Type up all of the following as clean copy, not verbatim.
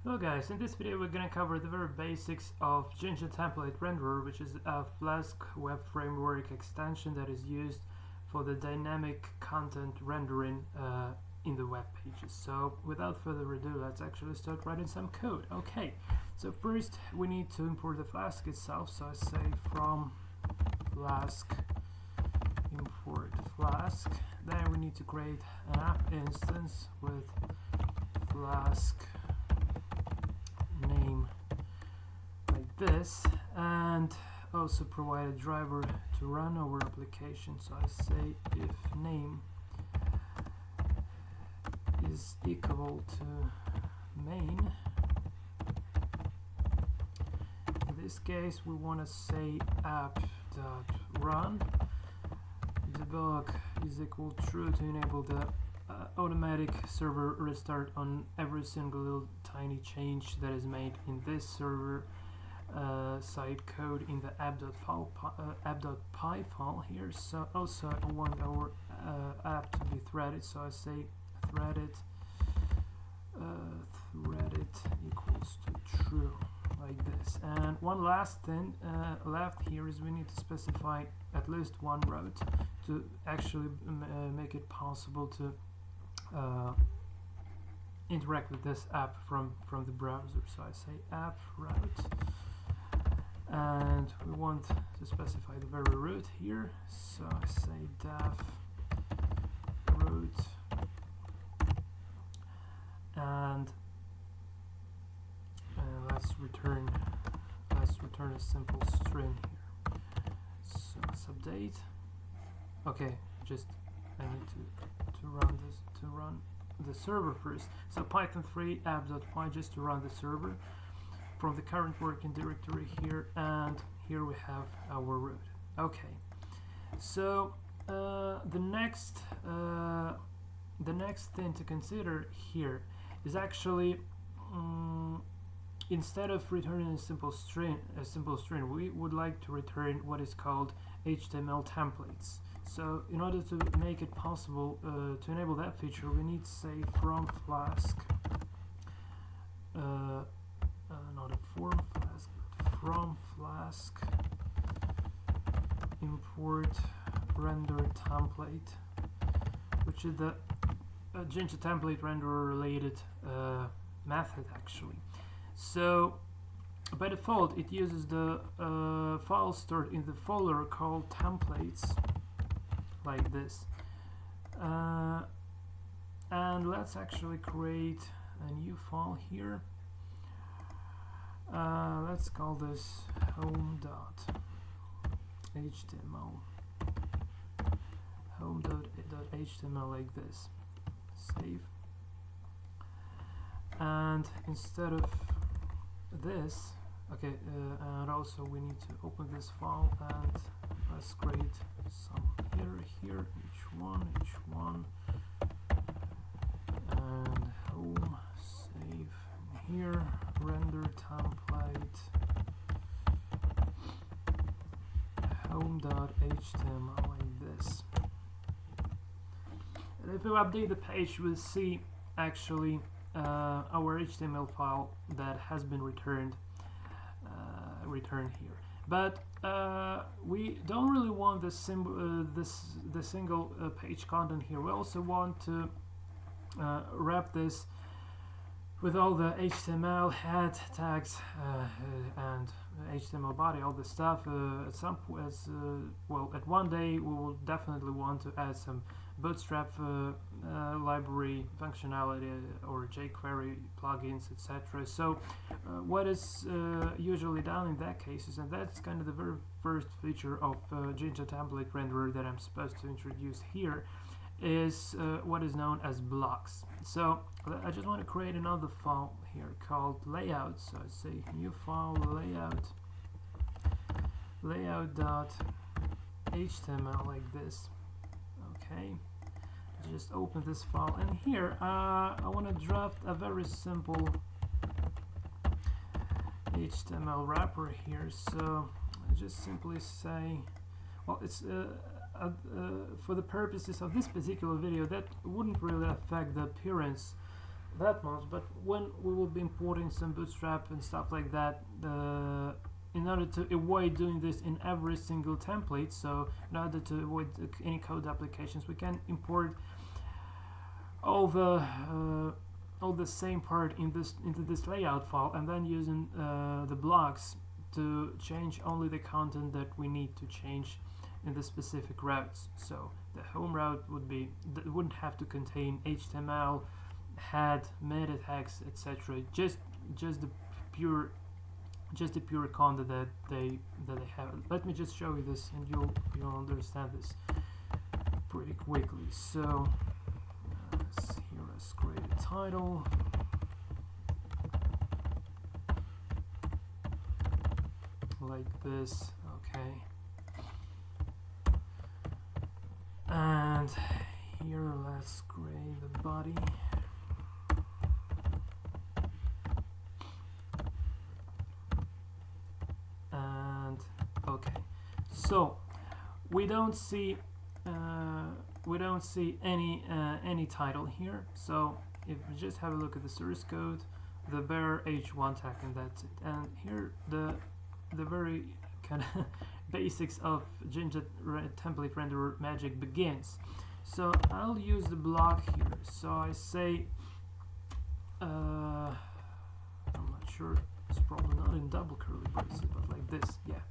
Hello guys, in this video we're gonna cover the very basics of Jinjia Template Renderer, which is a Flask web framework extension that is used for the dynamic content rendering in the web pages. So without further ado, let's actually start writing some code. Okay, so first we need to import the Flask itself. So I say from Flask import Flask. Then we need to create an app instance with Flask name like this, and also provide a driver to run our application. So I say if name is equal to main. In this case we want to say app.run debug is equal true to enable the automatic server restart on every single little tiny change that is made in this server side code in the app.py file here. So also I want our app to be threaded, so I say threaded equals to true like this. And one last thing left here is we need to specify at least one route to actually make it possible to interact with this app from the browser. So I say app route, and we want to specify the very root here. So I say def root, and let's return a simple string here. So let's update. Okay, just I need to run the server first. So Python 3 app.py just to run the server from the current working directory here, and here we have our root. Okay, so the next thing to consider here is actually instead of returning a simple string, we would like to return what is called HTML templates. So in order to make it possible to enable that feature, we need to say from Flask, not a form Flask, but from Flask import render template, which is the Jinjia template renderer related method actually. So by default it uses the file stored in the folder called templates like this, and let's actually create a new file here. Let's call this home.html like this. Save. And instead of this, okay, and also we need to open this file, and let's create some here, each one, and home, save here, render template, home.html like this. And if we update the page, we'll see actually our HTML file that has been returned here. But we don't really want the single page content here. We also want to wrap this with all the HTML head tags and HTML body, all the stuff. At one day we will definitely want to add some Bootstrap library functionality or jQuery plugins, etc. So what is usually done in that cases, and that's kind of the very first feature of Jinjia template renderer that I'm supposed to introduce here, is what is known as blocks. So I just want to create another file here called layout. So I say new file layout.html like this. Okay, just open this file, and here I want to draft a very simple HTML wrapper here. So I just simply say, well, it's for the purposes of this particular video, that wouldn't really affect the appearance that much, but when we will be importing some Bootstrap and stuff like that, in order to avoid doing this in every single template, so in order to avoid any code applications, we can import all the same part into this layout file, and then using the blocks to change only the content that we need to change in the specific routes. So the home route wouldn't have to contain HTML, head, meta tags, etc. Just the pure content that they have. Let me just show you this, and you'll understand this pretty quickly. So let's create a title. Like this, okay. And here let's create the body. And okay, so we don't see any title here. So if we just have a look at the source code, the bare h1 tag, and that's it. And here the very kind of basics of Jinja template renderer magic begins. So I'll use the block here. So I say, I'm not sure, it's probably not in double curly braces, but like this, yeah.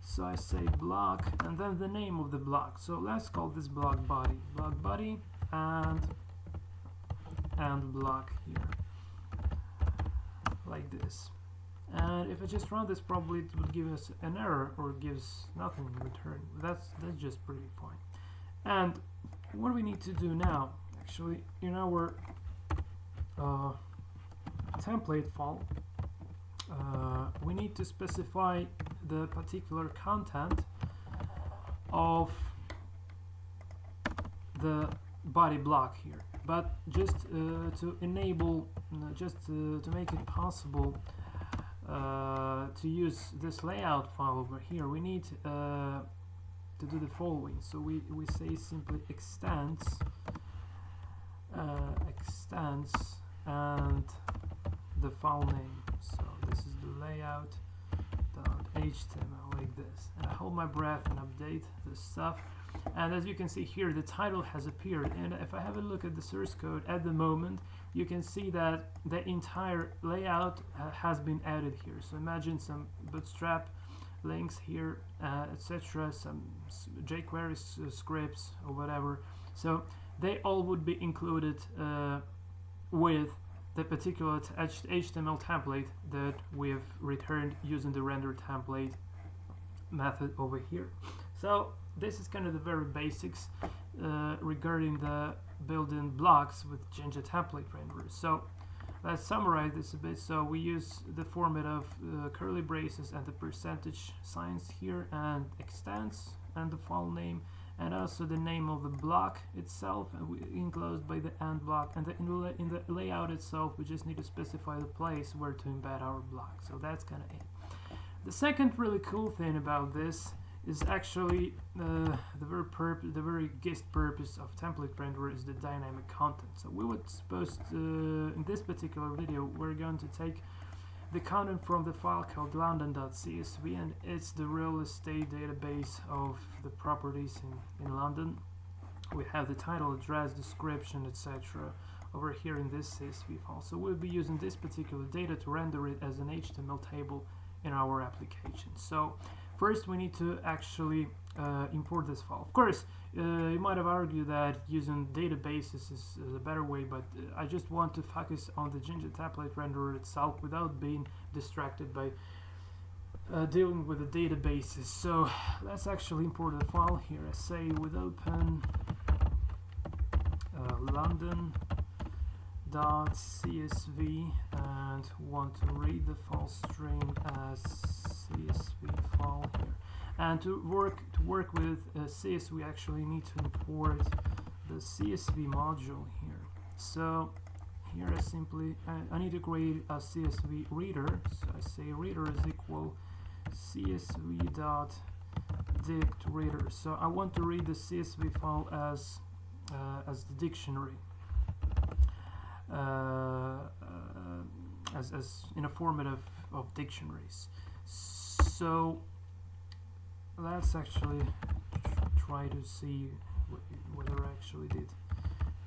So I say block, and then the name of the block. So let's call this block body, and block here, like this. And if I just run this, probably it would give us an error or gives nothing in return. That's just pretty fine. And what we need to do now, actually, in our template file, we need to specify the particular content of the body block here. But just to enable, to make it possible to use this layout file over here, we need to do the following. So we say simply extends and the file name. So this is the layout.html, like this. And I hold my breath and update this stuff. And as you can see here, the title has appeared. And if I have a look at the source code at the moment, you can see that the entire layout has been added here. So imagine some Bootstrap links here, etc., some jQuery scripts or whatever. So they all would be included with the particular HTML template that we've returned using the render template method over here. So this is kind of the very basics regarding the building blocks with Jinja template renderers. So let's summarize this a bit. So we use the format of curly braces and the percentage signs here, and extends, and the file name, and also the name of the block itself, enclosed by the end block. And in the layout itself, we just need to specify the place where to embed our block. So that's kind of it. The second really cool thing about this is actually the very gist purpose of template renderer is the dynamic content. So we would suppose in this particular video we're going to take the content from the file called london.csv, and it's the real estate database of the properties in London. We have the title, address, description, etc. over here in this CSV file. So we'll be using this particular data to render it as an HTML table in our application. So first we need to actually import this file. Of course, you might have argued that using databases is a better way, but I just want to focus on the Jinja template renderer itself without being distracted by dealing with the databases. So let's actually import the file here. I say with open london.csv, and want to read the file stream as CSV file here. And to work with CSV, we actually need to import the CSV module here. So here I need to create a CSV reader. So I say reader is equal csv.dict reader. So I want to read the CSV file as the dictionary. as in a format of dictionaries. So let's actually try to see whether I actually did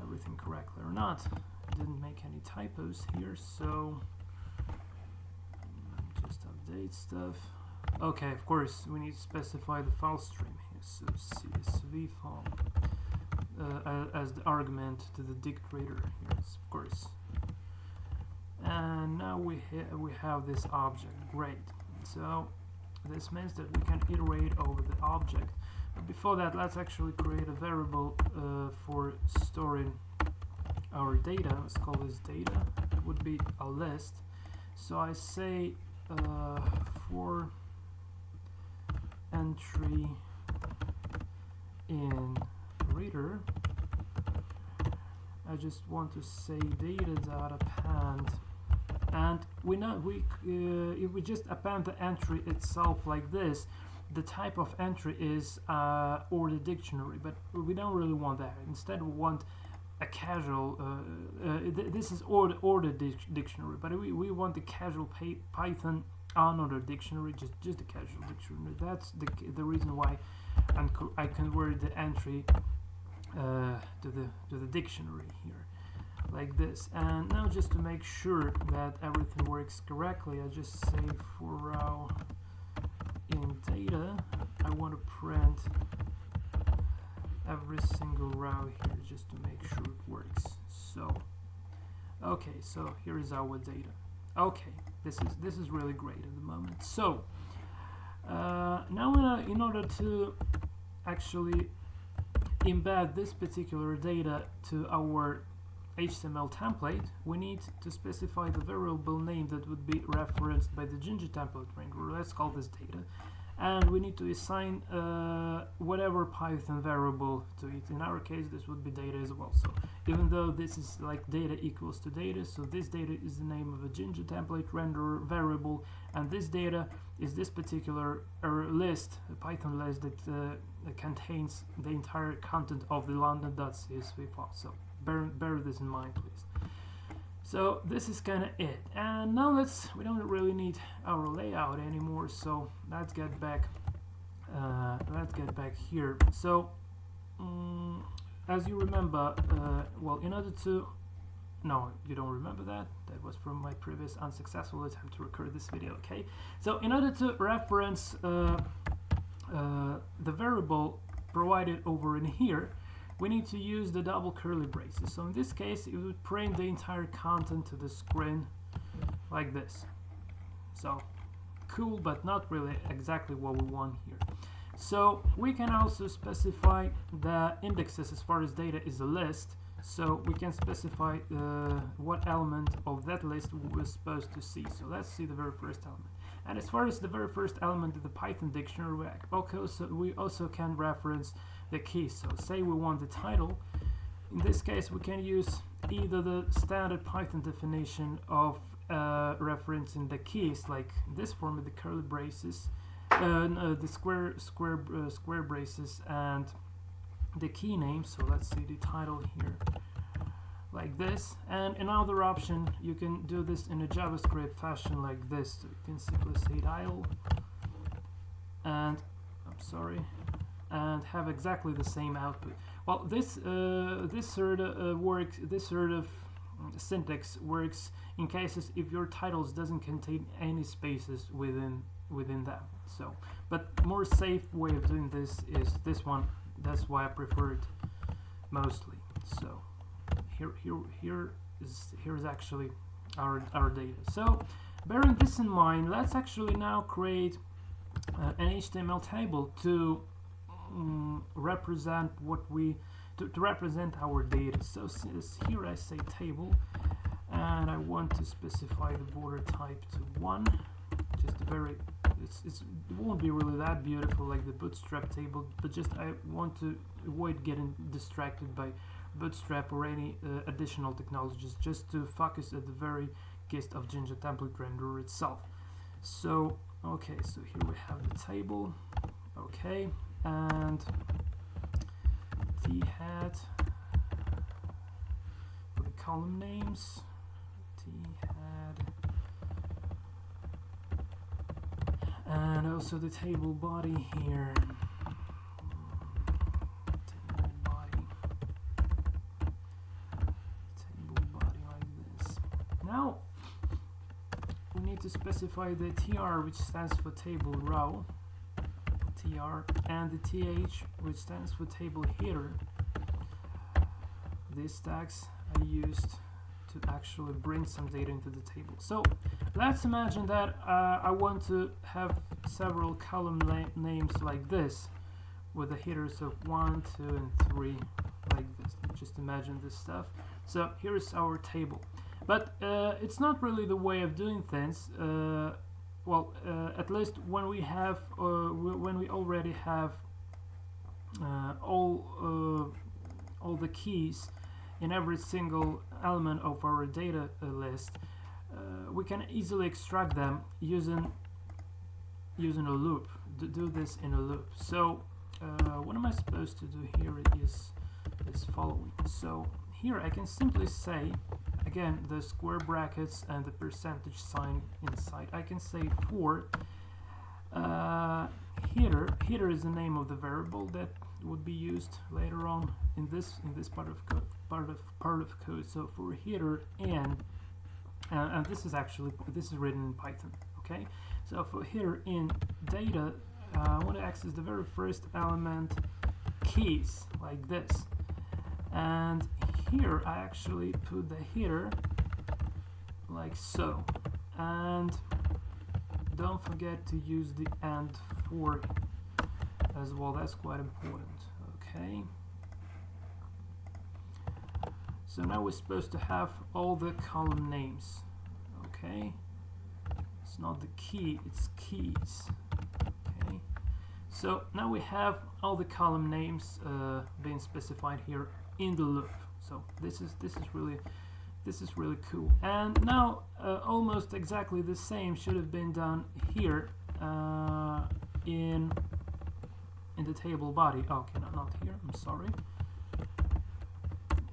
everything correctly or not. I didn't make any typos here, so just update stuff. Okay, of course we need to specify the file stream here, so CSV file as the argument to the dict reader here, of course. And now we have this object. Great. So this means that we can iterate over the object. But before that, let's actually create a variable for storing our data. Let's call this data. It would be a list. So I say for entry in reader, I just want to say data.append, and if we just append the entry itself like this, the type of entry is order dictionary, but we don't really want that. Instead we want a casual this is order dictionary, but we want the casual Python unordered dictionary, just the casual dictionary. That's the reason why I converted the entry to the dictionary here, like this. And now, just to make sure that everything works correctly, I just say for row in data, I want to print every single row here just to make sure it works. So okay, so here is our data. Okay, this is really great at the moment. So now in order to actually embed this particular data to our HTML template, we need to specify the variable name that would be referenced by the Jinjia template renderer. Let's call this data, and we need to assign whatever Python variable to it. In our case, this would be data as well. So even though this is like data equals to data, so this data is the name of a Jinjia template renderer variable, and this data is this particular list, a Python list that contains the entire content of the london.csv file. So bear this in mind, please. So this is kind of it. And now we don't really need our layout anymore. So let's get back here. So as you remember, well, in order to no, you don't remember that. That was from my previous unsuccessful attempt to record this video, okay? So in order to reference the variable provided over in here, we need to use the double curly braces. So in this case, it would print the entire content to the screen like this. So cool, but not really exactly what we want here. So we can also specify the indexes as far as data is a list. So we can specify what element of that list we're supposed to see. So let's see the very first element. And as far as the very first element of the Python dictionary, we also can reference the keys. So say we want the title. In this case, we can use either the standard Python definition of referencing the keys, like this format, the curly braces, the square braces, and the key name. So let's see the title here like this. And another option, you can do this in a JavaScript fashion like this. So you can simply say title and and have exactly the same output. Well, this sort of syntax works in cases if your titles doesn't contain any spaces within them. So, but more safe way of doing this is this one. That's why I prefer it mostly. So here is actually our data. So bearing this in mind, let's actually now create an HTML table to represent to represent our data. So here I say table, and I want to specify the border type to 1. Just a very it won't be really that beautiful like the Bootstrap table, but just I want to avoid getting distracted by Bootstrap or any additional technologies, just to focus at the very gist of Jinjia template renderer itself. So okay, so here we have the table, okay, and the head for the column names, head, and also the table body here. Table body like this. Now we need to specify the TR, which stands for table row, TR, and the TH, which stands for table header. These tags are used to actually bring some data into the table. So let's imagine that I want to have several column names like this with the headers of 1, 2, and 3 like this. Just imagine this stuff. So here's our table, but it's not really the way of doing things. At least when we have when we already have all the keys in every single element of our data list, we can easily extract them using a loop. Do this in a loop. So what am I supposed to do here is following. So here I can simply say, again, the square brackets and the percentage sign inside, I can say for header is the name of the variable that would be used later on in this part of code. So for header and this is written in Python. Okay, so for header in data, I want to access the very first element keys like this, and here I actually put the header like so, and don't forget to use the and for as well. That's quite important. Okay, so now we're supposed to have all the column names. Okay, it's not the key, it's keys. Okay, so now we have all the column names being specified here in the loop. So this is really cool. And now almost exactly the same should have been done here in the table body. Okay, no, not here, I'm sorry,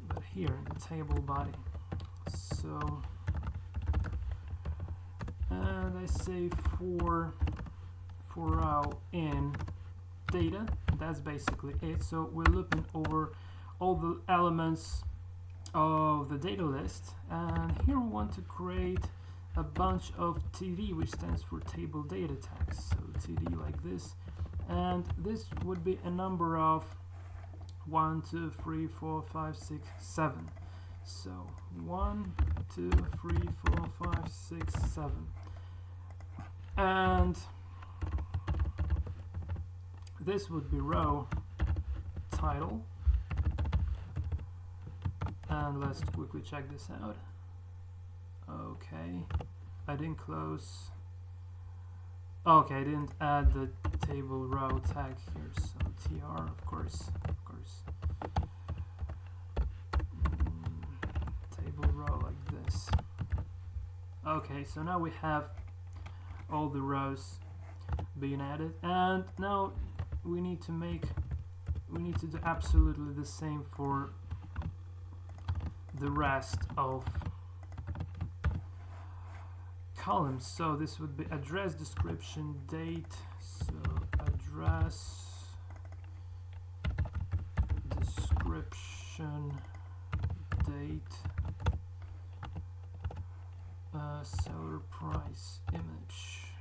but here in the table body. So and I say for row in data. That's basically it. So we're looping over all the elements of the data list, and here we want to create a bunch of TD, which stands for table data tags. So TD like this, and this would be a number of 1, 2, 3, 4, 5, 6, 7. So 1, 2, 3, 4, 5, 6, 7, and this would be row title. And let's quickly check this out. Okay, I didn't close. Okay, I didn't add the table row tag here. So tr, of course. Table row like this. Okay, so now we have all the rows being added, and now we need to do absolutely the same for the rest of columns. So this would be address, description, date. So address, description, date, seller price, image,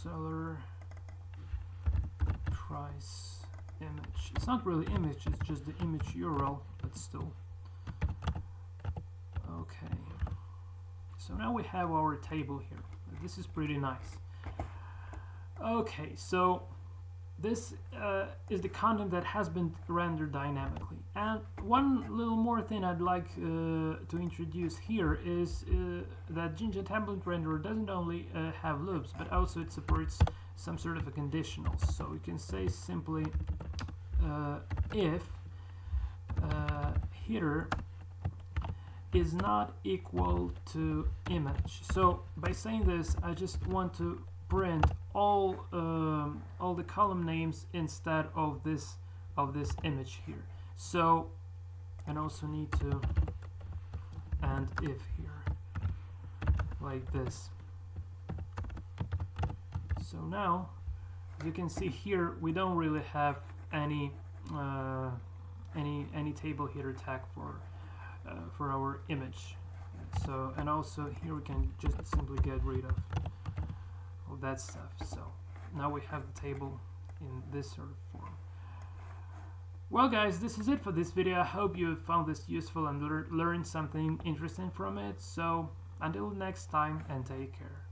seller price, image. It's not really image, it's just the image URL, but still. Okay, so now we have our table here. This is pretty nice. Okay, so this is the content that has been rendered dynamically. And one little more thing I'd like to introduce here is that Jinjia template renderer doesn't only have loops, but also it supports some sort of a conditionals. So we can say simply if header is not equal to image. So by saying this, I just want to print all the column names instead of this image here. So, and also need to and if here, like this. So now, as you can see here, we don't really have any table header tag for our image. So, and also here we can just simply get rid of all that stuff. So now we have the table in this sort of form. Well guys, this is it for this video. I hope you found this useful and learned something interesting from it. So until next time, and take care.